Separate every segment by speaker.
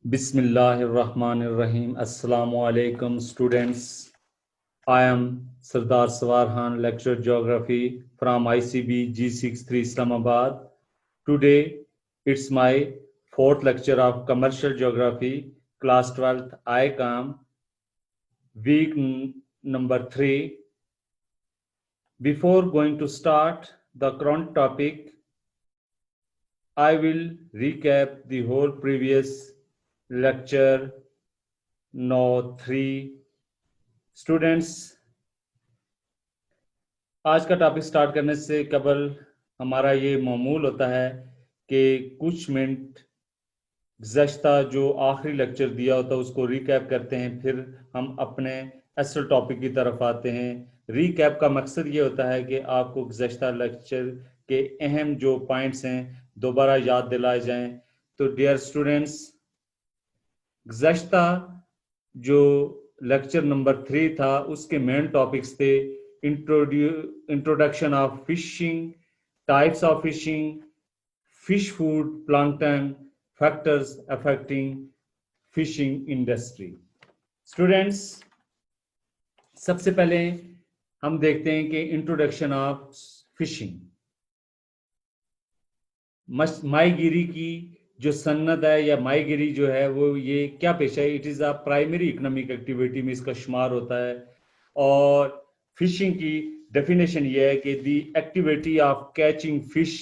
Speaker 1: Bismillahirrahmanirrahim. Assalamu alaikum, students. I am Sardar Sawarhan, lecturer geography from ICB G63 Islamabad. Today, it's my fourth lecture of commercial geography, class 12th, ICAM, week number 3. Before going to start the current topic, I will recap the whole previous lecture. No 3 students, आज का topic start करने से कबल हमारा ये मामूल होता है कि कुछ मिनट गुज़श्ता जो आखिरी लेक्चर दिया होता है उसको रिकैप करते हैं, फिर हम अपने असल टॉपिक की तरफ आते हैं। रिकैप का मकसद ये होता है कि आपको गुज़श्ता लेक्चर के अहम जो पॉइंट्स हैं दोबारा याद दिलाए जाएं। तो डियर स्टूडेंट्स, गुज़श्ता जो लेक्चर नंबर 3 था उसके मेन टॉपिक्स थे introduction of fishing, types of fishing, fish food, plankton, factors affecting fishing industry. Students, सबसे पहले हम देखते हैं कि इंट्रोडक्शन ऑफ फिशिंग। माहीगिरी की जो सन्नत है या माहीगिरी जो है वो ये क्या पेशा है? It is a primary economic activity में इसका शुमार होता है। और फिशिंग की डेफिनेशन ये है कि the activity of catching fish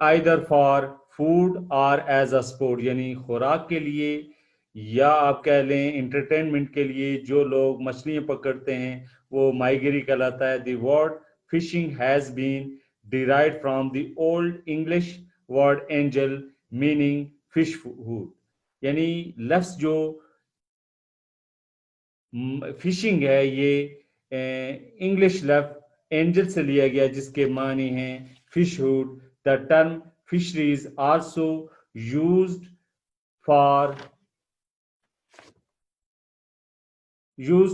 Speaker 1: either for food और एज अ स्पोर्ट, यानी खुराक के लिए या आप कह लें इंटरटेनमेंट के लिए जो लोग मछलियां पकड़ते हैं वो माहीगिरी कहलाता है। The word fishing has been derived from the old English word angel meaning fish food, यानी लफ्ज जो फिशिंग है ये इंग्लिश लफ्ज एंजल से लिया गया जिसके मानी हैं fish food. The term fisheries also used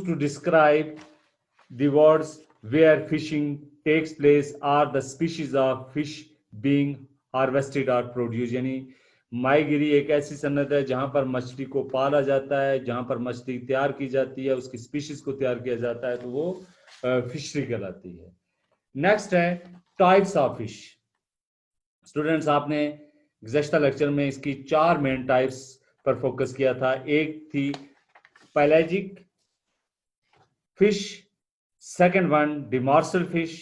Speaker 1: to describe the words where fishing takes place or the species of fish being harvested or produced, यानी माहीगिरी एक ऐसी सन्नत है जहां पर मछली को पाला जाता है, जहां पर मछली तैयार की जाती है, उसकी स्पीशीज को तैयार किया जाता है, तो वो फिशरी कहलाती है। नेक्स्ट है टाइप्स ऑफ फिश। स्टूडेंट्स, आपने गुज़श्ता लेक्चर में इसकी 4 मेन टाइप्स पर फोकस किया था। एक थी पैलेजिक fish, second one demersal fish,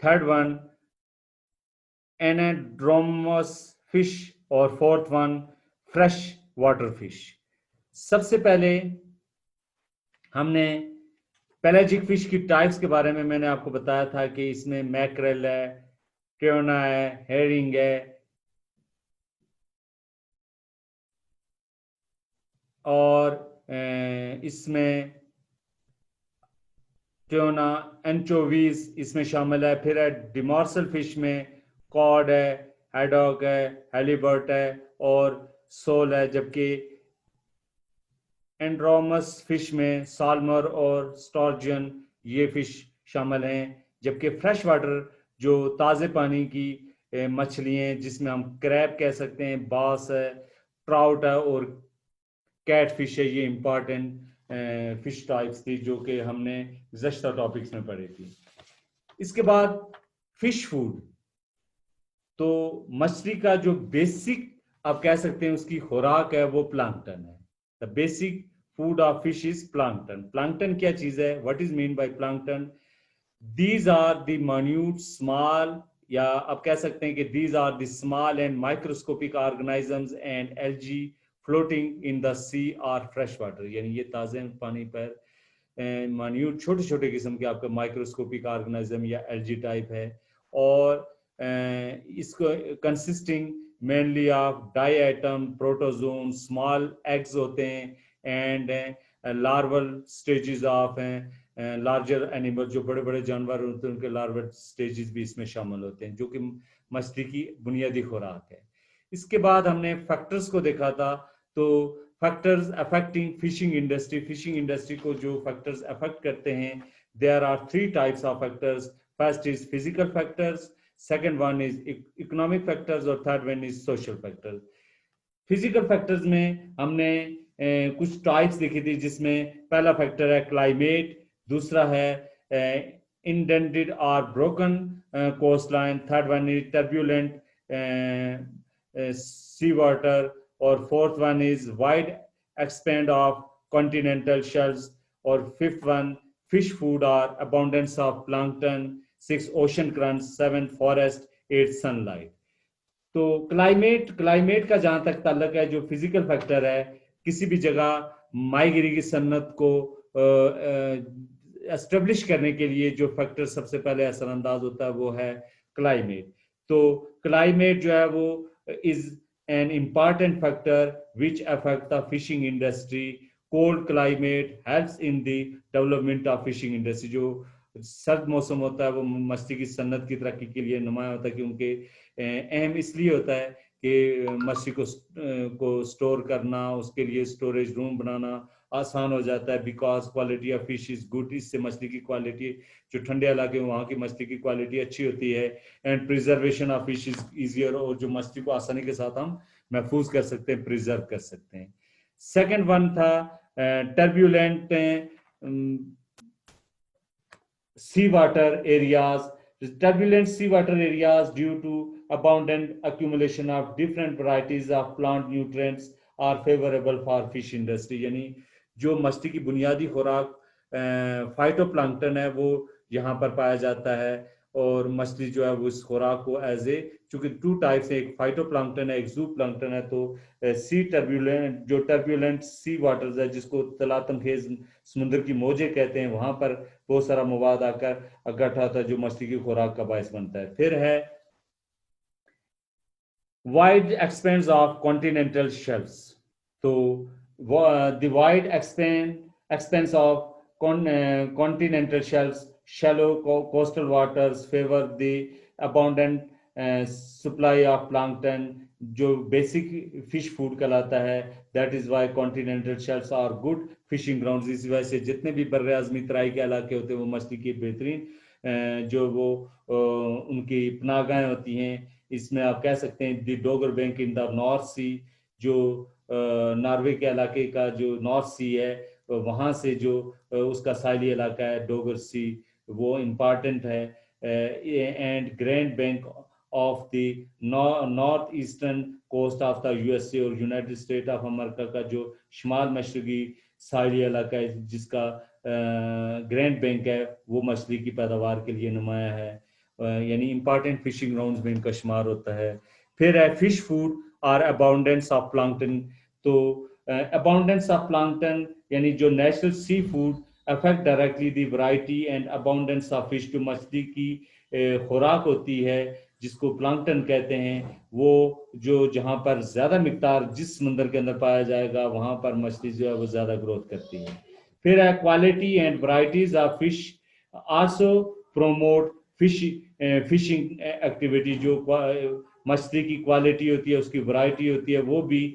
Speaker 1: third one anadromous fish और fourth one fresh water fish। सबसे पहले हमने पैलेजिक फिश की टाइप्स के बारे में मैंने आपको बताया था कि इसमें मैकरेल है, ट्यूना है, हेरिंग है और इसमें ट्यूना, एंचोवीज इसमें शामिल है। फिर है डिमॉर्सल फिश में कॉड है, हैडॉक है, हेलीबर्ट है और सोल है। जबकि एंड्रोमस फिश में साल्मर और स्टॉर्जियन ये फिश शामिल हैं। जबकि फ्रेश वाटर जो ताज़े पानी की मछलियाँ जिसमें हम क्रैब कह सकते हैं, बास है, ट्राउट है और कैट फिश है, ये इंपॉर्टेंट फिश टाइप्स थी जो कि हमने गुज़श्ता टॉपिक्स में पढ़ी थी। इसके बाद फिश फूड, तो मछली का जो बेसिक आप कह सकते हैं उसकी खुराक है वो प्लांक्टन है। The basic food of fish is plankton. Plankton क्या चीज है? What is mean by plankton? These are the minute small, या आप कह सकते हैं कि these are the small and microscopic organisms and algae floating in the sea और फ्रेश वाटर, यानी ये ताज़े पानी पर माइन्यूट छोटे छोटे किस्म के आपका माइक्रोस्कोपिक ऑर्गेनिज्म या एल्गी टाइप है। और इसको consisting mainly of diatom protozoan, small eggs होते हैं and larval stages of larger animal, जो बड़े बड़े जानवर होते हैं उनके लार्वल स्टेजेस भी इसमें शामिल होते हैं जो कि मछली की बुनियादी खुराक है। इसके बाद हमने फैक्टर्स को देखा था। तो factors affecting fishing industry, fishing industry को जो फैक्टर्स अफेक्ट करते हैं, there are 3 types of factors. First is physical factors, second one is economic factors और third one is social factors. Physical factors में हमने कुछ टाइप्स देखी थी, जिसमें पहला फैक्टर है क्लाइमेट, दूसरा है इंडेंटेड और broken coast line, third one is turbulent sea water, और fourth one is wide expand of continental shelves, और फिफ्थ वन फिश फूड और abundance of plankton, six ocean currents, seven forest, eight sunlight. तो climate का जहां तक ताल्लुक है, जो फिजिकल फैक्टर है, किसी भी जगह माहीगिरी की सन्नत को एस्टेब्लिश करने के लिए जो फैक्टर सबसे पहले असरअंदाज होता है वो है क्लाइमेट। तो क्लाइमेट जो है वो is an important factor which affect the fishing industry. Cold climate helps in the development of fishing industry. जो सर्द मौसम होता है वो मछली की सन्नत की तरक्की के लिए नुमाया होता है, क्योंकि अहम इसलिए होता है कि मछली को स्टोर करना, उसके लिए स्टोरेज रूम बनाना आसान हो जाता है, because quality of fish is good. इससे मछली की क्वालिटी, जो ठंडे इलाके में वहाँ की मछली की क्वालिटी अच्छी होती है, and preservation of fish is easier, और जो मछली को आसानी के साथ हम महफूज कर सकते हैं, प्रिजर्व कर सकते हैं। सेकेंड वन था turbulent sea water areas. Turbulent seawater areas, due to abundant accumulation of different varieties of plant nutrients, are favorable for fish industry। यानी जो मछली की बुनियादी खुराक फाइटोप्लैंक्टन है वो यहाँ पर पाया जाता है, और मछली जो है वो इस खुराक को एज ए, चूंकि टू टाइप्स है, एक फाइटोप्लैंक्टन है, एक जूप्लैंक्टन है, तो सी टर्ब्यूलेंट, जो टर्ब्यूलेंट सी वाटर्स है, जिसको तलातमखेज समुद्र की मौजें कहते हैं, वहां पर बहुत सारा मवाद आकर इकट्ठा होता है जो मछली की खुराक का बायस बनता है। फिर है wide expanse of continental shelves. तो the wide expanse of continental shelves, shallow coastal waters favor the abundant supply of plankton, जो बेसिक फिश फूड कहलाता है। That is why continental shelves are good fishing grounds. इसी वजह से जितने भी बर्रे आज़मी तराई के इलाके होते हैं वो मछली की बेहतरीन जो वो उनकी पनाहगाहें होती हैं। इसमें आप कह सकते हैं the Dogger Bank in the North Sea, जो नॉर्वे के इलाके का जो नॉर्थ सी है, वहाँ से जो उसका साहिली इलाका है डोगर सी, वो इम्पॉर्टेंट है। And Grand Bank of the north eastern coast of the USA और यूनाइटेड स्टेट ऑफ अमेरिका का जो शुमाल मशरकी साहिली इलाका है, जिसका ग्रैंड बैंक है, वो मछली की पैदावार के लिए नुमाया है, यानी इंपॉर्टेंट फिशिंग ग्राउंड्स में इनका शुमार होता है। फिर है फिश फूड और अबाउंडेंस ऑफ प्लैंकटन। तो अबाउंडेंस ऑफ प्लैंकटन यानी जो natural sea food affect directly the variety and abundance of fish. जो मछली की खुराक होती है जिसको प्लैंकटन कहते हैं, वो जो जहाँ पर ज्यादा मिकदार जिस समुद्र के अंदर पाया जाएगा वहां पर मछली जो है वो ज्यादा ग्रोथ करती है। फिर है quality and varieties of fish also promote fishing activity. जो मछली की क्वालिटी होती है, उसकी वैरायटी होती है, वो भी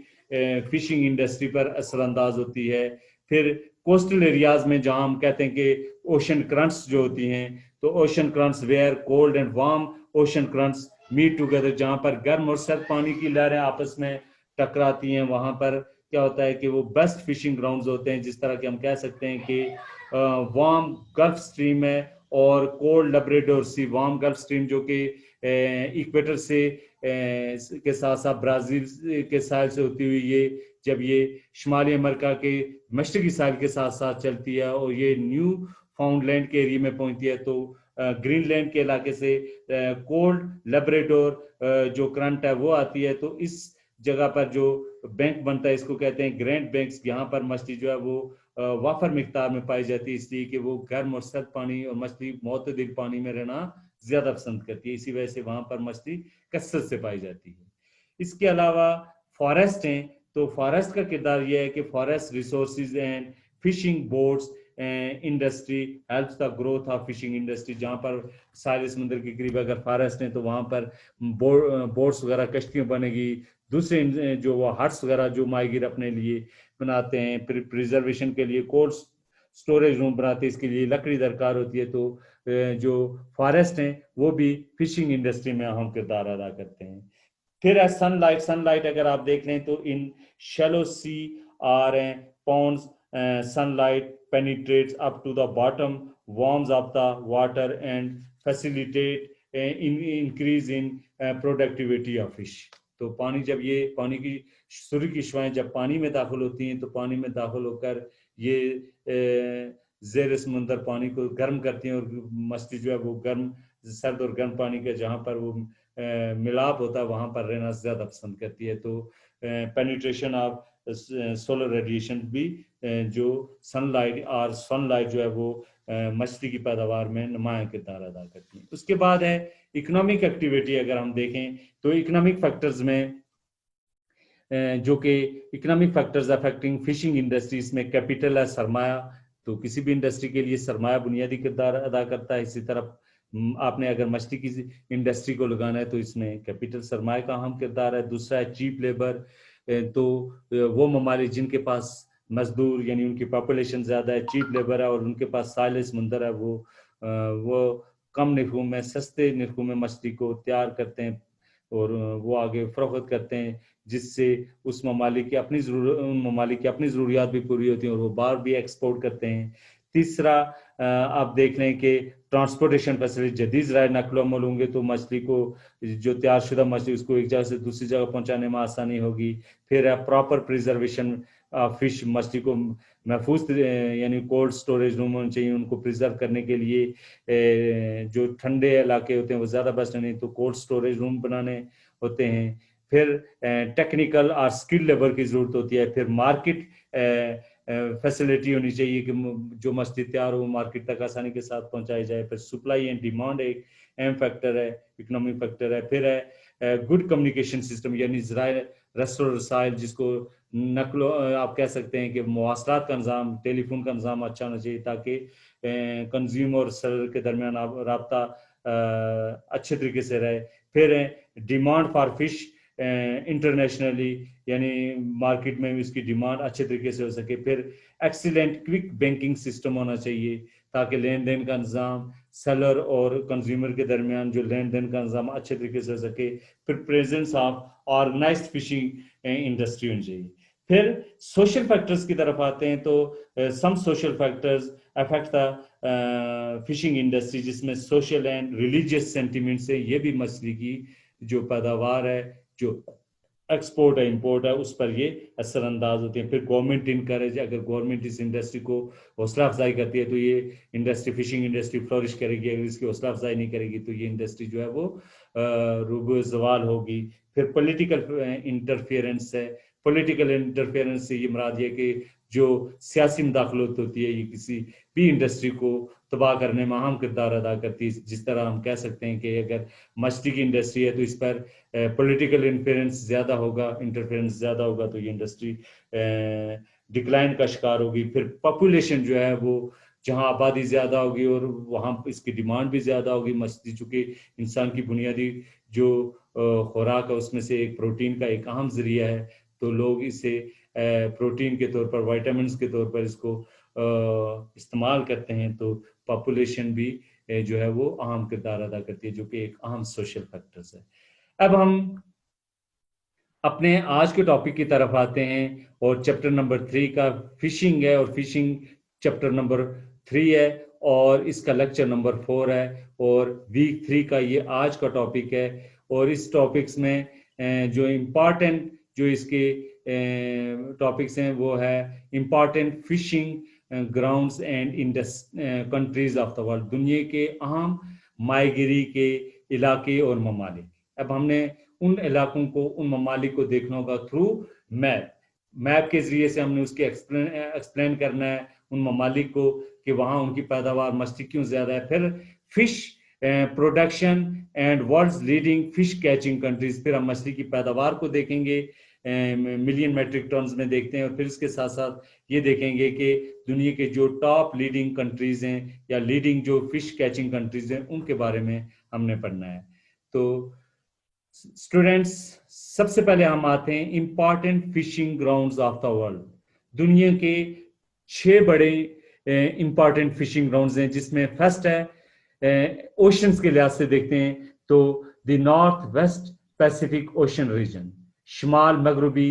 Speaker 1: फिशिंग इंडस्ट्री पर असरअंदाज होती है। फिर कोस्टल एरियाज में जहां हम कहते हैं कि ओशन करंट्स जो होती हैं, तो ocean currents where cold and warm ocean currents meet together, जहां पर गर्म और सर्द पानी की लहरें आपस में टकराती हैं, वहां पर क्या होता है कि वो बेस्ट फिशिंग ग्राउंड्स होते हैं। जिस तरह के हम कह सकते हैं कि वार्म गल्फ स्ट्रीम है और कोल्ड लब्रेडोर सी। वार्म गल्फ स्ट्रीम जो कि इक्वेटर से के साथ साथ ब्राजील के साहिल से होती हुई ये जब ये शुमाली अमेरिका के मशरकी साहिल के साथ साथ चलती है और ये न्यू फाउंडलैंड के एरिया में पहुंचती है, तो ग्रीनलैंड के इलाके से कोल्ड लब्रेडोर जो करंट है वो आती है। तो इस जगह पर जो बैंक बनता है इसको कहते हैं ग्रैंड बैंक्स। यहाँ पर मछली जो है वो वाफर मिकदार में पाई जाती है, इसलिए कि वो गर्म और सर्द पानी और मछली मुतदिल पानी में रहना ज्यादा पसंद करती है, इसी वजह से वहां पर मछली कसरत से पाई जाती है। इसके अलावा फॉरेस्ट हैं, तो फॉरेस्ट का किरदार यह है कि forest resources and fishing boats industry helps the growth of fishing industry. जहाँ पर साहिल समुद्र के करीब अगर फॉरेस्ट हैं तो वहाँ पर बोट्स वगैरह कश्तियाँ बनेगी। दूसरे जो वो हट्स वगैरह जो माहीगीर अपने लिए बनाते हैं, प्रिजर्वेशन के लिए कोल्ड स्टोरेज रूम बनाते हैं, इसके लिए लकड़ी दरकार होती है। तो जो फॉरेस्ट हैं वो भी फिशिंग इंडस्ट्री में अहम किरदार अदा करते हैं। फिर है सनलाइट। सनलाइट अगर आप देख लें तो in shallow sea or ponds sunlight penetrates up to the bottom, warms up the water and facilitate increase in productivity of fish. तो पानी जब ये पानी की सूर्य की शुआएं जब पानी में दाखिल होती हैं तो पानी में दाखिल होकर ये ज़ेर समुंदर पानी को गर्म करती हैं और मछली जो है वो गर्म सर्द और गर्म पानी के जहाँ पर वो मिलाप होता है वहाँ पर रहना ज़्यादा पसंद करती है। तो पेनिट्रेशन ऑफ सोलर रेडिएशन भी जो सनलाइट जो है वो मछली की पैदावार में नुमायां किरदार अदा करती है। उसके बाद है इकोनॉमिक एक्टिविटी। अगर हम देखें तो इकोनॉमिक फैक्टर्स में जो कि economic factors affecting fishing industries में कैपिटल है, सरमाया। तो किसी भी इंडस्ट्री के लिए सरमाया बुनियादी किरदार अदा करता है। इसी तरह आपने अगर मछली की इंडस्ट्री को लगाना है तो इसमें कैपिटल सरमाया का अहम किरदार है। दूसरा है चीप लेबर। तो वो ममालिक जिनके पास मजदूर यानी उनकी पॉपुलेशन ज़्यादा है, चीप लेबर है और उनके पास साहिल समुंदर है, वो कम निर्खों में सस्ते निर्खों में मछली को तैयार करते हैं और वो आगे फरोख्त करते हैं, जिससे उस ममालिक की अपनी ज़रूरियात भी पूरी होती हैं और वो बाहर भी एक्सपोर्ट करते हैं। तीसरा आप देख लें कि ट्रांसपोर्टेशन फैसिलिटी, जदीद ज़राए नकलो अमल होंगे तो मछली को जो तैयारशुदा मछली उसको एक जगह से दूसरी जगह पहुंचाने में आसानी होगी। फिर प्रॉपर प्रिजर्वेशन फिश, मछली को महफूज यानी कोल्ड स्टोरेज रूम होने चाहिए उनको प्रिजर्व करने के लिए। जो ठंडे इलाके होते हैं वो ज़्यादा बेस्ट नहीं तो कोल्ड स्टोरेज रूम बनाने होते हैं। फिर टेक्निकल और स्किल लेबर की ज़रूरत होती है। फिर मार्केट फैसिलिटी होनी चाहिए कि जो मछली तैयार हो मार्केट तक आसानी के साथ पहुंचाई जाए। फिर सप्लाई एंड डिमांड एक अहम फैक्टर है, इकोनॉमिक फैक्टर है। फिर है गुड कम्युनिकेशन सिस्टम यानी ज़राए रस्ल रसाइल, जिसको नकलो आप कह सकते हैं कि मवासलात का निज़ाम, टेलीफोन का निज़ाम अच्छा होना चाहिए ताकि कंज्यूमर और सेलर के दरमियान राब्ता अच्छे तरीके से रहे। फिर डिमांड फॉर फिश इंटरनेशनली यानी मार्केट में इसकी डिमांड अच्छे तरीके से हो सके। फिर एक्सीलेंट क्विक बैंकिंग सिस्टम होना चाहिए ताकि लेन देन का निज़ाम सेलर और कंज्यूमर के दरमियान जो लेन देन का निज़ाम अच्छे तरीके से हो सके। फिर presence of organised fishing industry होनी चाहिए। फिर सोशल फैक्टर्स की तरफ आते हैं तो some social factors affect the fishing industry, जिसमें सोशल एंड रिलीजियस सेंटिमेंट से ये भी मछली की जो पैदावार है, जो एक्सपोर्ट है इंपोर्ट है, उस पर ये असरअंदाज होती हैं। फिर गवर्नमेंट इनकरेज, अगर गवर्नमेंट इस इंडस्ट्री को हौसला अफजाई करती है तो ये इंडस्ट्री फिशिंग इंडस्ट्री फ्लोरिश करेगी। अगर इसकी हौसला अफजाई नहीं करेगी तो ये इंडस्ट्री जो है वो रूबो जवाल होगी। फिर पॉलिटिकल इंटरफेरेंस है। पॉलिटिकल इंटरफेरेंस से ये मुराद है कि जो सियासी मुदाखलत होती है ये किसी भी इंडस्ट्री को तबाह करने में अहम किरदार अदा करती है। जिस तरह हम कह सकते हैं कि अगर मछली की इंडस्ट्री है तो इस पर पॉलिटिकल इंटरफेरेंस ज़्यादा होगा तो ये इंडस्ट्री डिक्लाइन का शिकार होगी। फिर पॉपुलेशन जो है वो जहां आबादी ज़्यादा होगी और वहां इसकी डिमांड भी ज़्यादा होगी। मछली चूँकि इंसान की बुनियादी जो खुराक है उसमें से एक प्रोटीन का एक अहम ज़रिया है, तो लोग इसे प्रोटीन के तौर पर, विटामिन्स के तौर पर इसको इस्तेमाल करते हैं। तो पॉपुलेशन भी जो है वो अहम किरदार अदा करती है, जो कि एक अहम सोशल फैक्टर्स है। अब हम अपने आज के टॉपिक की तरफ आते हैं और चैप्टर नंबर 3 का फिशिंग है और फिशिंग चैप्टर नंबर 3 है और इसका लेक्चर नंबर 4 है और वीक 3 का ये आज का टॉपिक है। और इस टॉपिक्स में जो इम्पॉर्टेंट जो इसके टॉपिक्स हैं वो है important fishing grounds and countries of the world, दुनिया के अहम माहीगिरी के इलाके और ममालिक। अब हमने उन इलाकों को, उन ममालिक को देखना होगा थ्रू मैप के जरिए से हमने उसके एक्सप्लेन करना है उन ममालिक को कि वहाँ उनकी पैदावार मछली क्यों ज़्यादा है। फिर fish production and world's leading fish catching countries, फिर हम मछली की पैदावार को देखेंगे, मिलियन मेट्रिक टन्स में देखते हैं। और फिर इसके साथ साथ ये देखेंगे कि दुनिया के जो टॉप लीडिंग कंट्रीज हैं या लीडिंग जो फिश कैचिंग कंट्रीज हैं उनके बारे में हमने पढ़ना है। तो स्टूडेंट्स, सबसे पहले हम आते हैं important fishing grounds of the world. दुनिया के 6 बड़े इंपॉर्टेंट फिशिंग ग्राउंड्स हैं, जिसमें फर्स्ट है ओशंस के लिहाज से देखते हैं तो the north west Pacific ocean region, शुमाल मगरबी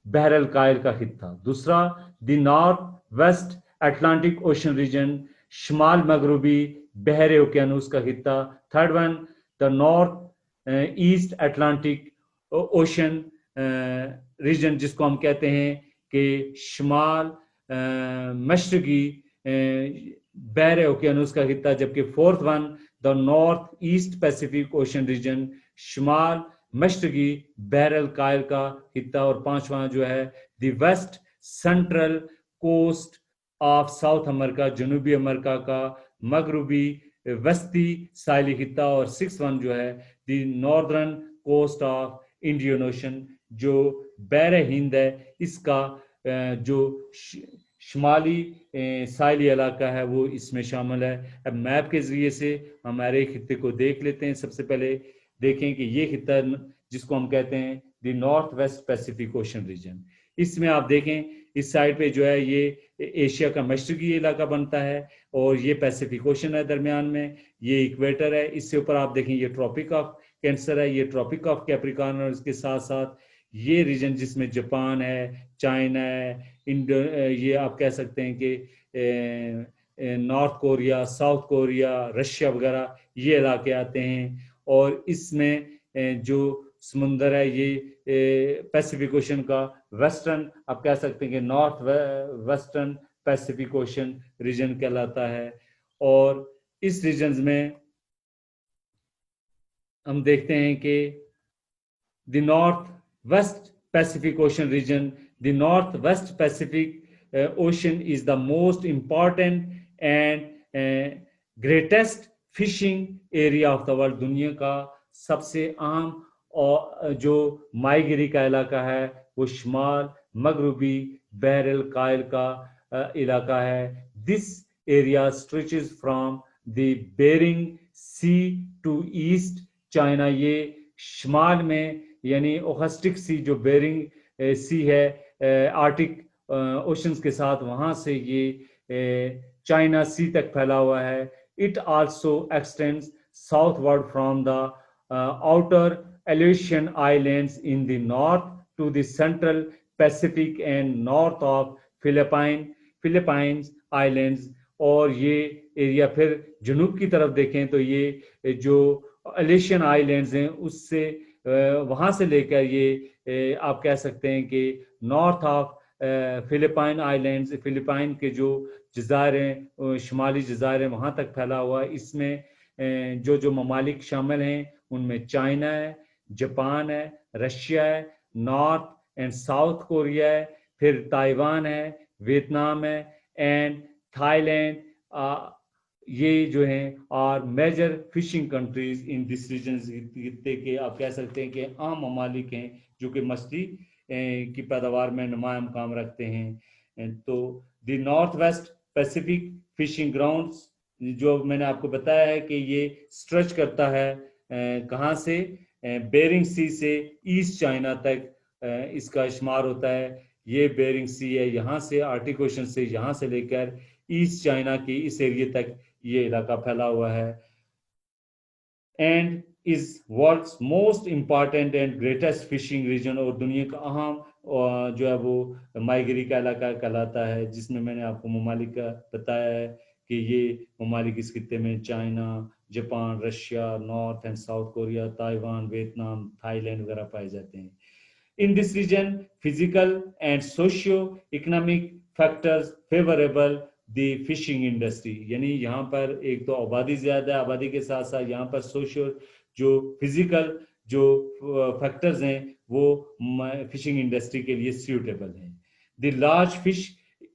Speaker 1: बहर अल कायल का खित्ता। दूसरा, the north west Atlantic ocean region, शुमाल मगरबी बहर ओकियानूस का खित्ता। Third one, the north east Atlantic ocean region, जिसको हम कहते हैं कि शुमाल मशरकी बहर ओकियानूस का खित्ता। जबकि fourth one, the north east Pacific ocean region, शुमाल मशरकी बहर अल कायल का खित्ता। और पांचवा जो है the west central coast of South America, जनूबी अमेरिका का मगरबी वस्ती साहिली खित्ता। और सिक्स वन जो है the northern coast of Indian Ocean, जो बहर हिंद है, इसका जो शुमाली साहिली इलाका है वो इसमें शामिल है। अब मैप के जरिए से हमारे खित्ते को देख लेते हैं। सबसे पहले देखें कि ये खित्ता जिसको हम कहते हैं the north west Pacific ocean region, इसमें आप देखें इस साइड पे जो है ये एशिया का मशरकी इलाका बनता है और ये पैसिफिक ओशन है दरमियान में, ये इक्वेटर है। इससे ऊपर आप देखें ये ट्रॉपिक ऑफ कैंसर है, ये ट्रॉपिक ऑफ कैप्रिकॉर्न, और इसके साथ साथ ये रीजन जिसमें जापान है, चाइना है, ये आप कह सकते हैं कि north Korea, South Korea, Russia वगैरह ये इलाके आते हैं। और इसमें जो समुंदर है ये पैसिफिक ओशन का वेस्टर्न, आप कह सकते हैं कि north western Pacific ocean region कहलाता है। और इस रीजन में हम देखते हैं कि the north west Pacific ocean region, the north west Pacific Ocean is the most important and greatest fishing area of the world. दुनिया का सबसे अहम और जो माहीगिरी का इलाका है वो शुमाल मगरबी बहर अल कायल का इलाका है। This area stretches from the Bering Sea to East China. ये शुमाल में यानी ओखस्टिक सी जो बेरिंग सी है आर्टिक ओशंस के साथ, वहां से ये चाइना सी तक फैला हुआ है। It also x tends southward from the outer Aleutian Islands in the north to the central Pacific and north of Philippines Islands। और ये एरिया फिर जुनूब की तरफ देखें तो ये जो अलेशियन आइलैंड्स हैं उससे वहां से लेकर ये आप कह सकते हैं कि north of Philippine islands, Philippine के जो जज़ायर हैं, शुमाली जज़ायर हैं, वहां तक फैला हुआ है। इसमें जो ममालिक शामिल हैं उनमें चाइना है, जापान है, रशिया है, नॉर्थ एंड साउथ कोरिया है, फिर ताइवान है, वियतनाम है एंड थाईलैंड। ये जो हैं और major fishing countries in this region के आप कह सकते हैं कि आम ममालिक हैं जो कि मछली की पैदावार में नुमाया मुकाम रखते हैं। तो the north west Pacific fishing grounds जो मैंने आपको बताया है कि ये स्ट्रेच करता है कहाँ से, बेरिंग सी से ईस्ट चाइना तक इसका शुमार होता है। ये बेरिंग सी है, यहाँ से आर्टिक ओशन से यहाँ से लेकर ईस्ट चाइना की इस एरिया तक ये इलाका फैला हुआ है। And is world's most important and greatest fishing region, और दुनिया का अहम जो है वो माहीगिरी का इलाका कहलाता है, जिसमें मैंने आपको ममालिक का बताया है कि ये ममालिक इस खित्ते में China, Japan, Russia, North and South Korea, Taiwan, Vietnam, Thailand वगैरह पाए जाते हैं। In this region physical and socio economic factors favourable the fishing industry, यानी यहाँ पर एक तो आबादी ज्यादा है, आबादी के साथ साथ यहाँ पर सोशियो जो फिजिकल जो फैक्टर्स हैं वो फिशिंग इंडस्ट्री के लिए सूटेबल हैं। The large fish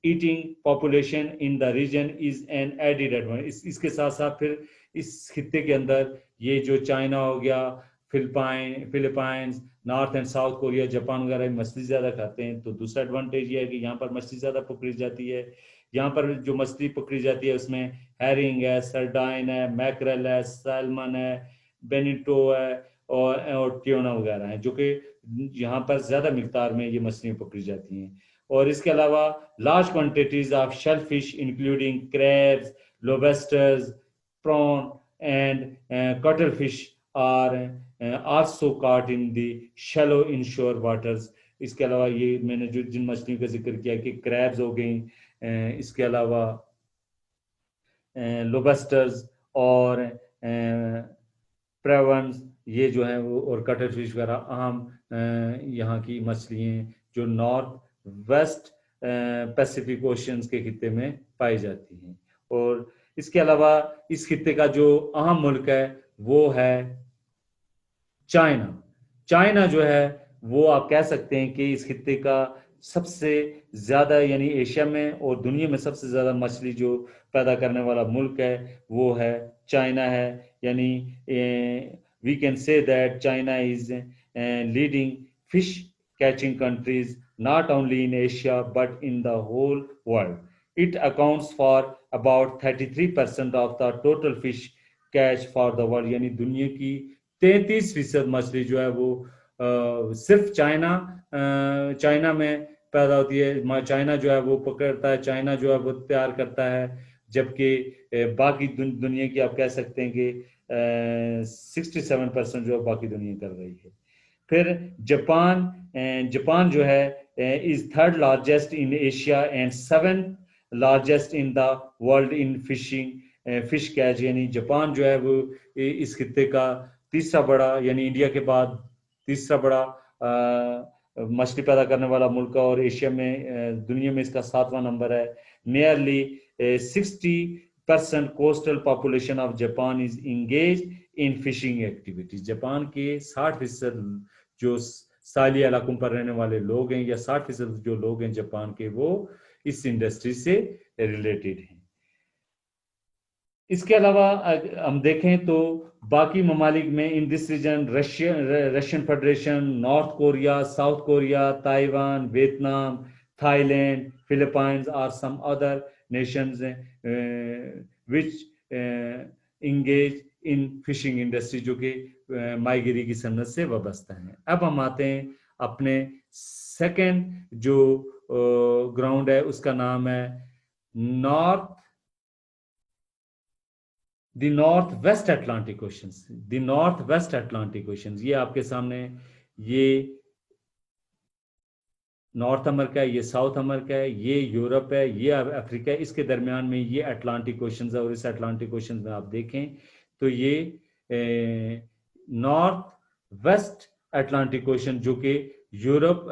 Speaker 1: eating population in the region is an added advantage. इसके साथ साथ फिर इस खित्ते के अंदर ये जो चाइना हो गया, Philippines, north and South Korea, Japan वगैरह मछली ज्यादा खाते हैं। तो दूसरा एडवांटेज ये है कि यहाँ पर मछली ज्यादा पकड़ी जाती है। यहाँ पर जो मछली पकड़ी जाती है उसमें हैरिंग है, सर्डाइन है, मैकरेल है, सैल्मन है, बेनिटो है और ट्यूना वगैरह है, जो कि यहाँ पर ज्यादा मिकदार में ये मछलियाँ पकड़ी जाती हैं। और इसके अलावा large quantities of shell fish including crabs, lobsters, prawn and cuttle fish are also caught in the shallow inshore waters। इसके अलावा ये मैंने जो जिन मछलियों का जिक्र किया कि क्रैब्स हो गई, इसके अलावा लोबस्टर्स और प्रेवंस, ये जो है वो, और कटर फिश वगैरह अहम यहाँ की मछलियाँ जो नॉर्थ वेस्ट पैसिफिक ओशियंस के खित्ते में पाई जाती हैं। और इसके अलावा इस खित्ते का जो अहम मुल्क है वो है चाइना। चाइना जो है वो आप कह सकते हैं कि इस खित्ते का सबसे ज्यादा, यानी एशिया में और दुनिया में सबसे ज्यादा मछली जो पैदा करने वाला मुल्क है वो है चाइना है। यानी we can say that China is leading fish catching countries not only in Asia but in the whole world. It accounts for about 33% of the total fish catch for the world। यानी दुनिया की 33% मछली जो है वो सिर्फ China में पैदा होती है। चाइना जो है वो पकड़ता है, चाइना जो है वो तैयार करता है, जबकि बाकी दुनिया की आप कह सकते हैं कि 67% जो है बाकी दुनिया कर रही है। फिर जापान जो है is third largest in Asia and 7th largest in the world in fish catch. यानी जापान जो है वो इस खित्ते का तीसरा बड़ा, यानी इंडिया के बाद तीसरा बड़ा मछली पैदा करने वाला मुल्क है, और एशिया में दुनिया में इसका 7वां नंबर है। Nearly 60% coastal population of Japan is engage in fishing activities. Japan के 60% जो साली इलाकों पर रहने वाले लोग हैं, या 60% जो लोग हैं जापान के, वो इस इंडस्ट्री से रिलेटेड हैं। इसके अलावा हम देखें तो बाकी ममालिक में in this region Russian Federation, North Korea, South Korea, Taiwan, Vietnam, Thailand, Philippines are some other nations which engage in fishing industry, जो कि माहीगिरी की सन्नत से वाबस्ता हैं। अब हम आते हैं अपने सेकंड जो ग्राउंड है, उसका नाम है the north west Atlantic oceans. The north west Atlantic oceans, ये आपके सामने, ये नॉर्थ अमेरिका है, ये साउथ अमेरिका है, ये यूरोप है, ये अफ्रीका है, इसके दरमियान में ये अटलांटिक ओशंस है। और इस अटलांटिक ओशंस में आप देखें तो ये नॉर्थ वेस्ट अटलांटिक ओशन, जो कि यूरोप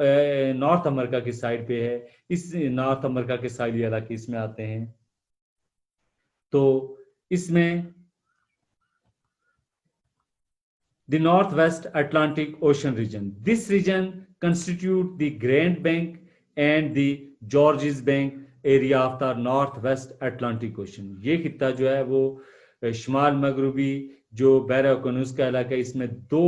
Speaker 1: नॉर्थ अमेरिका की साइड पे है, इस नॉर्थ अमेरिका के साहिली इलाके इसमें आते हैं। तो इसमें the Northwest Atlantic Ocean region. This region constitutes the Grand Bank and the Georges Bank area of the Northwest Atlantic Ocean। ये खित्ता जो है वो शुमाल मगरबी जो बैराकनूस का इलाका है, इसमें दो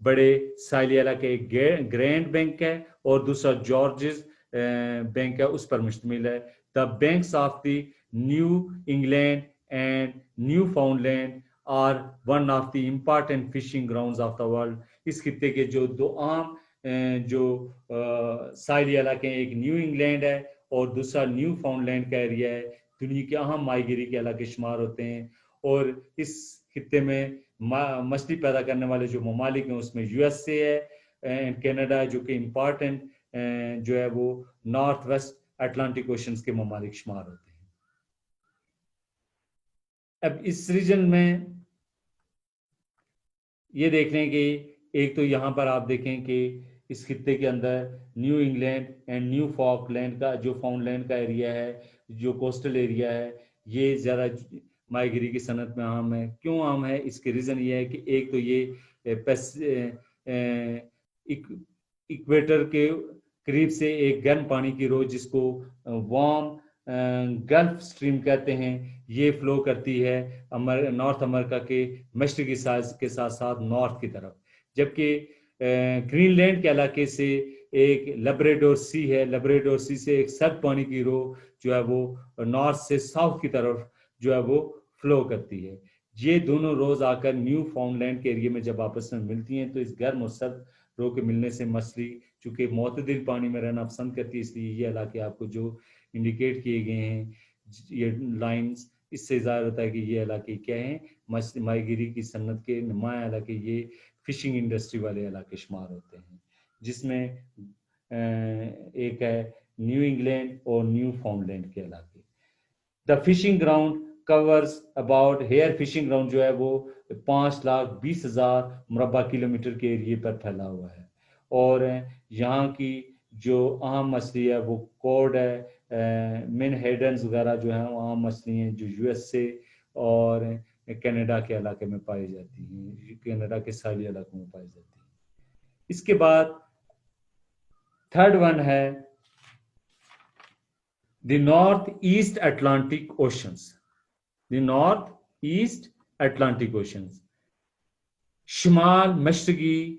Speaker 1: बड़े साहिली इलाके, एक ग्रैंड बैंक है और दूसरा जॉर्जेस बैंक है, उस पर मुश्तमिल है। The banks of the New England and Newfoundland are one of the important fishing grounds of the world. इस खित्ते के जो दो आम जो साहिली इलाके हैं, एक न्यू इंग्लैंड है और दूसरा न्यू फाउंडलैंड का एरिया है, दुनिया के अहम माहीगिरी के इलाके शुमार होते हैं। और इस खित्ते में मछली पैदा करने वाले जो ममालिक हैं उसमें यूएसए है एंड कनाडा, जो कि इम्पॉर्टेंट जो है वो नॉर्थ वेस्ट अटलांटिक ओशन के ममालिक शुमार होते हैं। अब इस रीजन में ये देख लें कि एक तो यहाँ पर आप देखें कि इस खित्ते के अंदर new England and new Falkland का जो फाउंडलैंड का एरिया है, जो कोस्टल एरिया है, ये ज़्यादा माहीगिरी की सनत में आम है। क्यों आम है? इसके रीज़न ये है कि एक तो ये इक्वेटर के करीब से एक गर्म पानी की रोज, जिसको वार्म गल्फ स्ट्रीम कहते हैं, ये फ्लो करती है नॉर्थ अमेरिका के मशरकी साइड के साथ साथ नॉर्थ की तरफ। जबकि ग्रीनलैंड के इलाके से एक लैब्राडोर सी है, लैब्राडोर सी से एक सर्द पानी की रो जो है वो नॉर्थ से साउथ की तरफ जो है वो फ्लो करती है। ये दोनों रोज आकर न्यू फाउंडलैंड के एरिया में जब आपस में मिलती हैं तो इस गर्म और सर्द रो के मिलने से मछली चूंकि मुतदिल पानी में रहना पसंद करती है, इसलिए ये इलाके आपको जो इंडिकेट किए गए हैं ये लाइंस, इससे ज़ाहिर होता है कि ये इलाके क्या हैं, माहीगिरी की सन्नत के नुमाया इलाके, ये फिशिंग इंडस्ट्री वाले इलाके शुमार होते हैं, जिसमें एक है न्यू इंग्लैंड और न्यू फाउंडलैंड के इलाके। The fishing ground covers about, here fishing ground जो है वो 5,20,000 मुरबा किलोमीटर के एरिए पर फैला हुआ है, और यहाँ की जो अहम मछली है वो कॉड है, मिन हेडन्स वगैरह जो है वो अहम मछली हैं जो यूएसए और कनाडा के इलाके में पाई जाती हैं, कनाडा के साहिली इलाकों में पाई जाती हैं। इसके बाद थर्ड वन है the north east Atlantic oceans, the north east Atlantic oceans, शुमाल मशरकी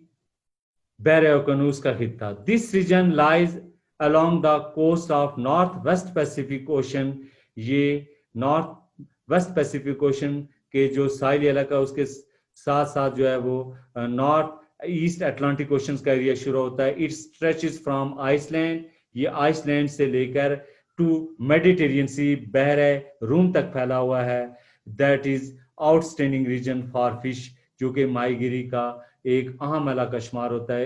Speaker 1: बहर-ए-ओकेनूस का खित्ता। This region lies along the coast of north west Pacific Ocean, ये नॉर्थ वेस्ट पैसिफिक ओशन के जो साहिली इलाका उसके साथ साथ जो है वो नॉर्थ ईस्ट अटलांटिक ओशन का एरिया शुरू होता है। इट स्ट्रेचेस फ्रॉम आइसलैंड, ये आइसलैंड से लेकर टू मेडिटेरियन सी, बहरे रूम तक फैला हुआ है। That is outstanding region for fish, जो कि माहीगिरी का एक अहम इलाका शुमार होता है।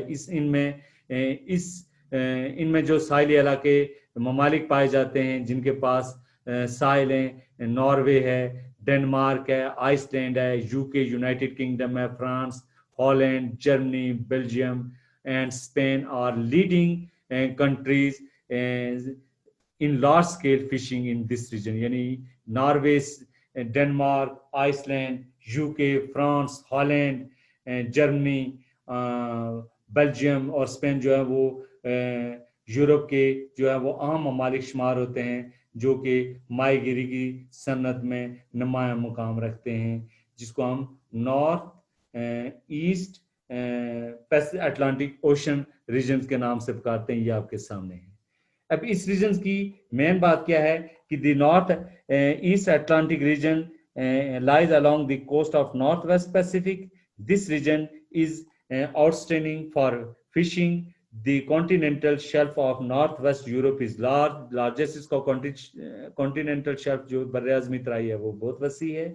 Speaker 1: इनमें जो साहिली इलाके ममालिक पाए जाते हैं जिनके पास साहिल हैं, नॉर्वे है, डेनमार्क है, आइसलैंड है, यूके यूनाइटेड किंगडम है, France, Holland, Germany, Belgium and Spain are leading countries in large scale fishing in this region. यानी Norway, Denmark, Iceland, UK, France, Holland, Germany, Belgium और स्पेन जो है वो Europe के जो है वो अहम ममालिक शुमार होते हैं जो कि माहीगिरी की सन्नत में नुमाया मुकाम रखते हैं, जिसको हम north east Atlantic ocean region के नाम से पुकारते हैं। ये आपके सामने है। अब इस रीजन की मेन बात क्या है कि the north east Atlantic region lies along the coast of northwest Pacific. This region is outstanding for fishing. The continental shelf of northwest Europe is largest. इसका continental shelf जो बर्रे-आज़मी तराई है वो बहुत वसी है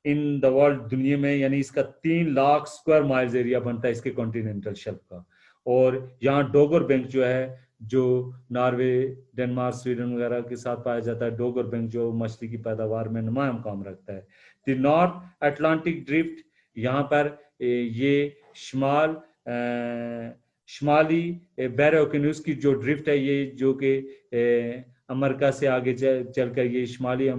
Speaker 1: इन द वर्ल्ड, दुनिया में, यानी इसका 3 लाख स्क्वायर माइल्स एरिया बनता है इसके कॉन्टिनेंटल शेल्फ का। और यहाँ डोगर बैंक जो है जो नॉर्वे, डेनमार्क, स्वीडन वगैरह के साथ पाया जाता है, डोगर बैंक जो मछली की पैदावार में नुमाया मुकाम रखता है। द नॉर्थ अटलांटिक ड्रिफ्ट, यहाँ पर ये शुमाली बहर-ए-ओकेनूस की जो ड्रिफ्ट है, ये जो कि अमेरिका से आगे चलकर ये शुमाली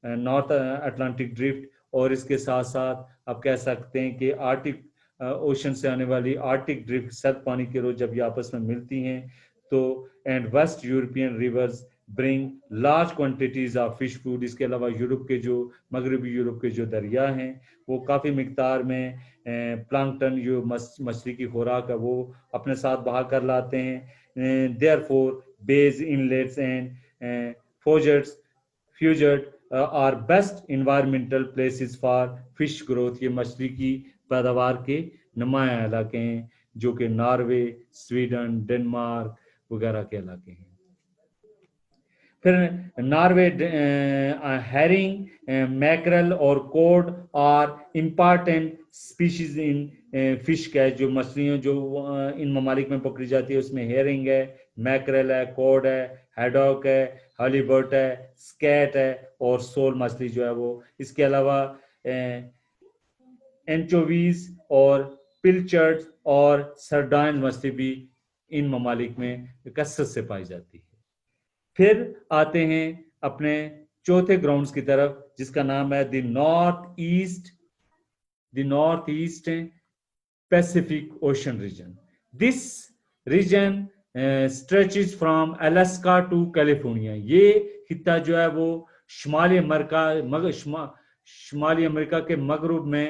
Speaker 1: नॉर्थ अटलांटिक ड्रिफ्ट, और इसके साथ साथ आप कह सकते हैं कि आर्टिक ओशन से आने वाली आर्टिक ड्रिफ्ट, सर्द पानी के रोज जब ये आपस में मिलती हैं तो and waste European reverse bring large quantities of fish food. इसके अलावा यूरोप के जो मगरबी यूरोप के जो दरिया हैं वो काफ़ी मिकदार में प्लांकटन जो मछली की खुराक है वो अपने साथ बहा कर लाते हैं। Therefore bays, inlets and fjords are best environmental places for fish growth. ये मछली की पैदावार के नुमाया इलाके हैं जो कि नॉर्वे, स्वीडन, डेनमार्क वगैरह के इलाके हैं। फिर नॉर्वे हैरिंग, मैकरल और कोड और इम्पॉर्टेंट स्पीशीज इन फिश का है। जो मछलियाँ जो इन ममालिक में पकड़ी जाती है उसमें हेरिंग है, मैकरल है, कोड है, हैडॉक है, हॉलीबर्ट है, स्कैट है और सोल मछली जो है वो। इसके अलावा एंचोवीज और पिलचर्ड और सरडाइन मछली भी इन ममालिक में कसरत से पाई जाती है। फिर आते हैं अपने चौथे ग्राउंड्स की तरफ जिसका नाम है the north east Pacific ocean region. This region stretches from Alaska to California. ये खित्ता जो है वो शुमाली अमेरिका के मगरब में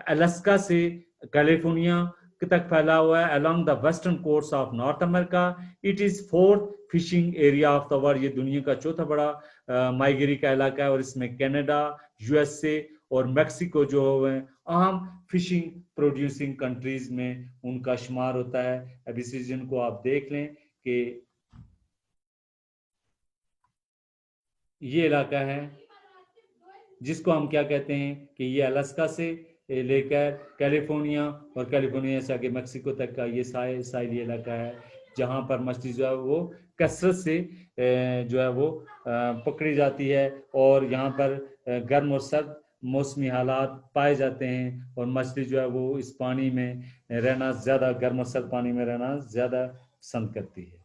Speaker 1: अलास्का से कैलिफोर्निया तक फैला हुआ है along the western coast of North America. It is fourth fishing area of the world. ये दुनिया का चौथा बड़ा माहीगिरी का इलाका है और इसमें कनाडा, यूएसए और मेक्सिको जो है अहम फिशिंग प्रोड्यूसिंग कंट्रीज में उनका शुमार होता है। अब इस रीजन को आप देख लें कि ये इलाका है जिसको हम क्या कहते हैं कि ये अलास्का से लेकर कैलिफोर्निया और कैलिफोर्निया से आगे मैक्सिको तक का ये साहिली इलाका है, जहाँ पर मछली जो है वो कसरत से जो है वो पकड़ी जाती है। और यहाँ पर गर्म और सर्द मौसमी हालात पाए जाते हैं और मछली जो है वो इस पानी में रहना ज़्यादा, गर्म और सर्द पानी में रहना ज़्यादा पसंद करती है।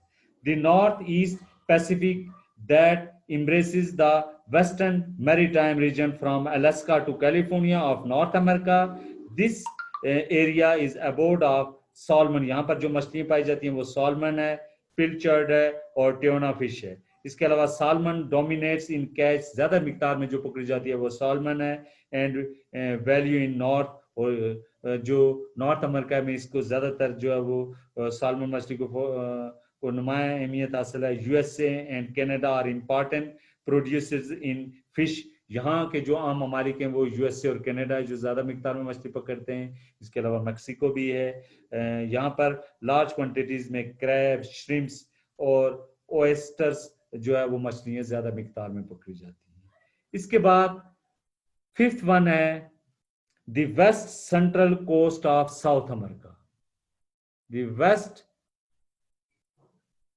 Speaker 1: The north east Pacific that embraces the western maritime region from Alaska to California of North America. This area is abode of salmon. यहाँ पर जो मछलियाँ पाई जाती हैं वो salmon है, pilchard है और tuna fish है। इसके अलावा salmon dominates in catch, ज़्यादा मिकदार में जो पकड़ी जाती है वो salmon है, and value in north, और जो नॉर्थ अमेरिका में इसको ज़्यादातर जो है वो सालमन मछली को नुमाया अहमियत हासिल है। USA and Canada are important producers in fish. यहाँ के जो आम ममालिक हैं वो यूएसए और कनाडा है जो ज़्यादा मिकदार में मछली पकड़ते हैं। इसके अलावा मैक्सिको भी है। यहाँ पर लार्ज क्वांटिटीज़ में क्रैब, श्रिम्प्स और ओएस्टर्स जो है वो मछलियाँ ज़्यादा मिकदार में पकड़ी जाती हैं। इसके बाद फिफ्थ वन है the west central coast of South America. The west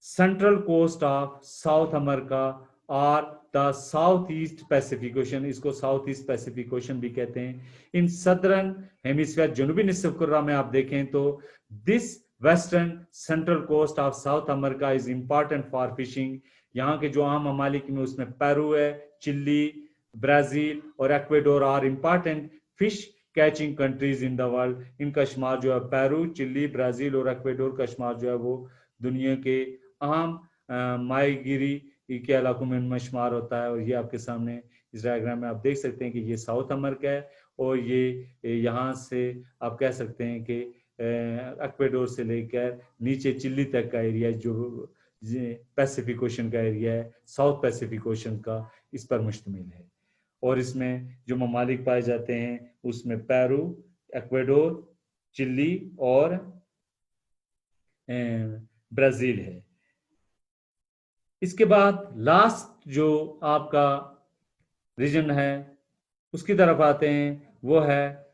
Speaker 1: central coast of South America और the south east Pacific Ocean, इसको साउथ ईस्ट पैसिफिक ओशन भी कहते हैं। इन सदर्न हेमिस्फीयर, जनूबी निसफ कुर्रा में आप देखें तो this western central coast of South America is important for fishing. यहाँ के जो आम ममालिक में उसमें पेरू है, चिली, ब्राजील और Ecuador are important fish catching countries in the world. इनका शुमार जो है पेरू, चिली, ब्राजील और एक्वेडोर का शुमार जो है वो दुनिया के अहम माहीगिरी के इलाकों में इनमें शुमार होता है। और ये आपके सामने इस डायग्राम में आप देख सकते हैं कि ये साउथ अमेरिका है और ये यहाँ से आप कह सकते हैं कि एक्वेडोर से लेकर नीचे चिली तक का एरिया जो पैसिफिक ओशन का एरिया है, साउथ पैसिफिक ओशन का, इस पर मुश्तमिल है। और इसमें जो ममालिक पाए जाते हैं उसमें पेरू, एक्वेडोर, चिली और ब्राजील है। इसके बाद लास्ट जो आपका रीजन है उसकी तरफ आते हैं, वो है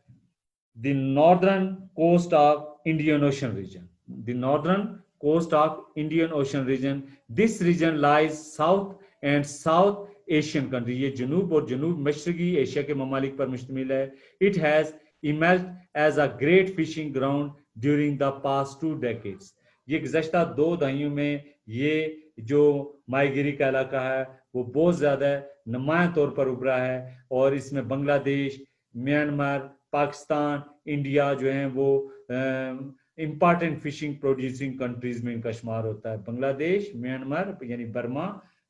Speaker 1: the northern coast of Indian ocean region. The northern coast of Indian ocean region, this region lies south and south Asian country. ये जनूब और जनूब मशरकी एशिया के ममालिक पर मुश्तमिल है। It has emerged as a great fishing ground during the past 2 decades. ये गुज़श्ता 2 दहाइयों में ये जो माहीगिरी का इलाका है वो बहुत ज़्यादा नुमाया तौर पर उभरा है। और इसमें बांग्लादेश, म्यांमार, पाकिस्तान, इंडिया जो हैं वो इम्पॉर्टेंट फिशिंग प्रोड्यूसिंग कंट्रीज में इनका शुमार होता है। बांग्लादेश, म्यांमार यानी बर्मा,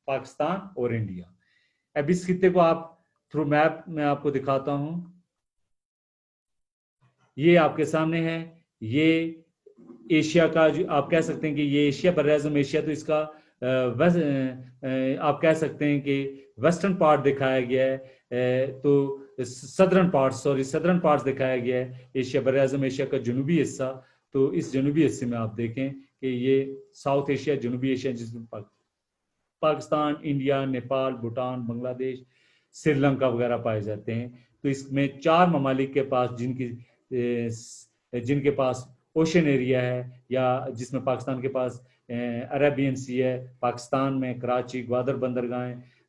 Speaker 1: पाकिस्तान और इंडिया। अब इस खित्ते को आप थ्रू मैप में आपको दिखाता हूं। ये आपके सामने है, ये एशिया का जो आप कह सकते हैं कि ये एशिया बर्राज़म एशिया, तो इसका आप कह सकते हैं कि वेस्टर्न पार्ट दिखाया गया है, तो सदर्न पार्ट्स दिखाया गया है एशिया बर्राज़म एशिया का जनूबी हिस्सा। तो इस जनूबी हिस्से में आप देखें कि ये साउथ एशिया, जनूबी एशिया, जिसमें पाकिस्तान, इंडिया, नेपाल, भूटान, बांग्लादेश, श्रीलंका वगैरह पाए जाते हैं। तो इसमें 4 ममालिक के पास जिनके पास ओशन एरिया है, या जिसमें पाकिस्तान के पास अरेबियन सी है, पाकिस्तान में कराची, ग्वादर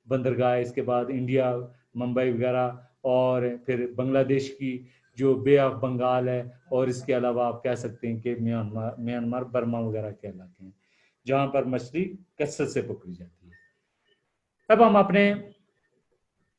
Speaker 1: बंदरगाह, इसके बाद इंडिया, मुंबई वगैरह, और फिर बांग्लादेश की जो बे ऑफ बंगाल है, और इसके अलावा आप कह सकते हैं कि म्यांमार, बर्मा वगैरह के इलाके हैं जहाँ पर मछली कसरत से पकड़ी जाती है। अब हम अपने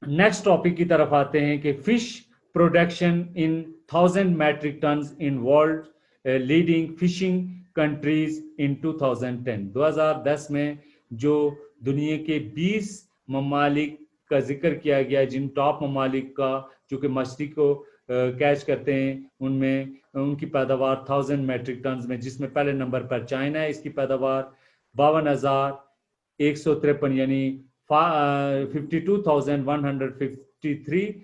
Speaker 1: नेक्स्ट टॉपिक की तरफ आते हैं कि fish production in 1000 metric tons in world leading fishing countries in 2010 में जो दुनिया के 20 ममालिक का जिक्र किया गया, जिन टॉप ममालिक का जो कि मछली को कैच करते हैं, उनमें उनकी पैदावार 1000 मेट्रिक टन्स में, जिसमें पहले नंबर पर चाइना है। इसकी पैदावार 52,153 यानी 52,153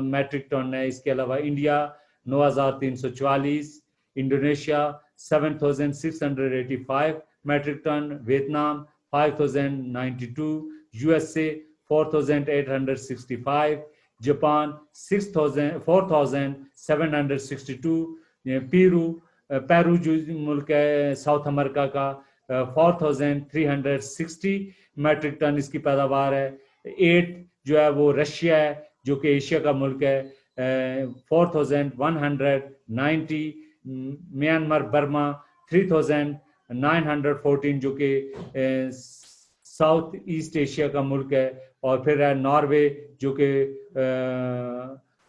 Speaker 1: मैट्रिक टन है। इसके अलावा India 9,344, Indonesia 7,685 metric ton, Vietnam 5,092, USA 4,865, Japan 4,762, Peru जो मुल्क है साउथ अमेरिका का 4,360 मैट्रिक टन इसकी पैदावार है। 8 जो है वो रशिया है जो कि एशिया का मुल्क है, 4,190, म्यांमार बर्मा 3,914 जो कि साउथ ईस्ट एशिया का मुल्क है, और फिर है नॉर्वे जो कि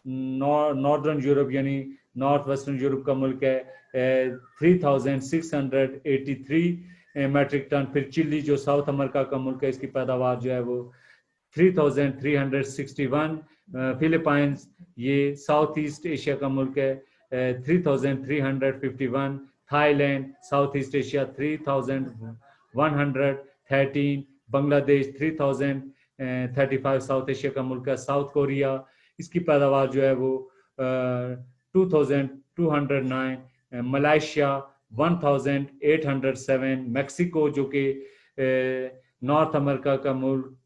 Speaker 1: नॉर्दर्न यूरोप यानी नॉर्थ वेस्टर्न यूरोप का मुल्क है, 3,683 मैट्रिक टन। फिर चिली जो साउथ अमेरिका का मुल्क है, इसकी पैदावार जो है वो 3,361। फिलीपाइंस ये साउथ ईस्ट एशिया का मुल्क है, 3,351। Thailand south east Asia 3,113। Bangladesh 3,035 south Asia का मुल्क है। साउथ कोरिया इसकी पैदावार जो है वो 2,209। मलेशिया 1,807। मैक्सिको जो कि नॉर्थ अमेरिका का मुल्क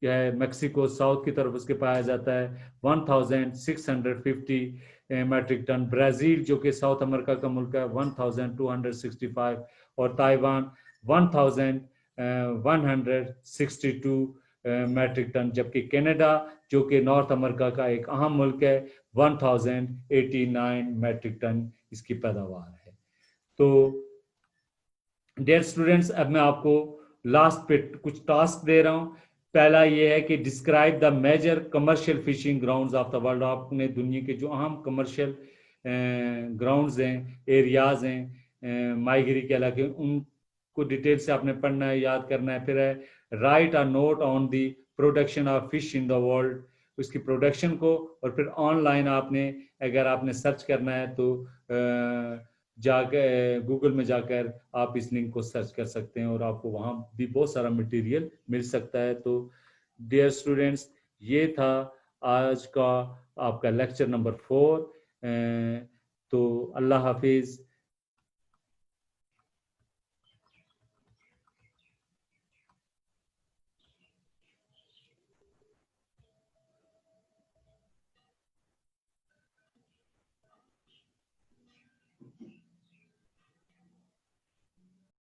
Speaker 1: है, मैक्सिको साउथ की तरफ उसके पाया जाता है, 1,650 मैट्रिक टन। ब्राजील जो कि साउथ अमेरिका का मुल्क है 1,265, और ताइवान 1,162 मैट्रिक टन। जबकि कनाडा जो कि नॉर्थ अमेरिका का एक अहम मुल्क है 1,089 मैट्रिक टन इसकी पैदावार है। तो डियर स्टूडेंट्स, अब मैं आपको लास्ट पे कुछ टास्क दे रहा हूँ। पहला ये है कि describe the major commercial fishing grounds of the world. आपने दुनिया के जो अहम कमर्शियल ग्राउंड्स हैं, एरियाज हैं, माहीगिरी के इलाके, उनको डिटेल से आपने पढ़ना है, याद करना है। फिर है right a note on the production of fish in the world, उसकी प्रोडक्शन को। और फिर ऑनलाइन आपने अगर आपने सर्च करना है तो जाकर गूगल में जाकर आप इस लिंक को सर्च कर सकते हैं और आपको वहाँ भी बहुत सारा मटेरियल मिल सकता है। तो डियर स्टूडेंट्स, ये था आज का आपका लेक्चर नंबर 4। तो अल्लाह हाफिज़।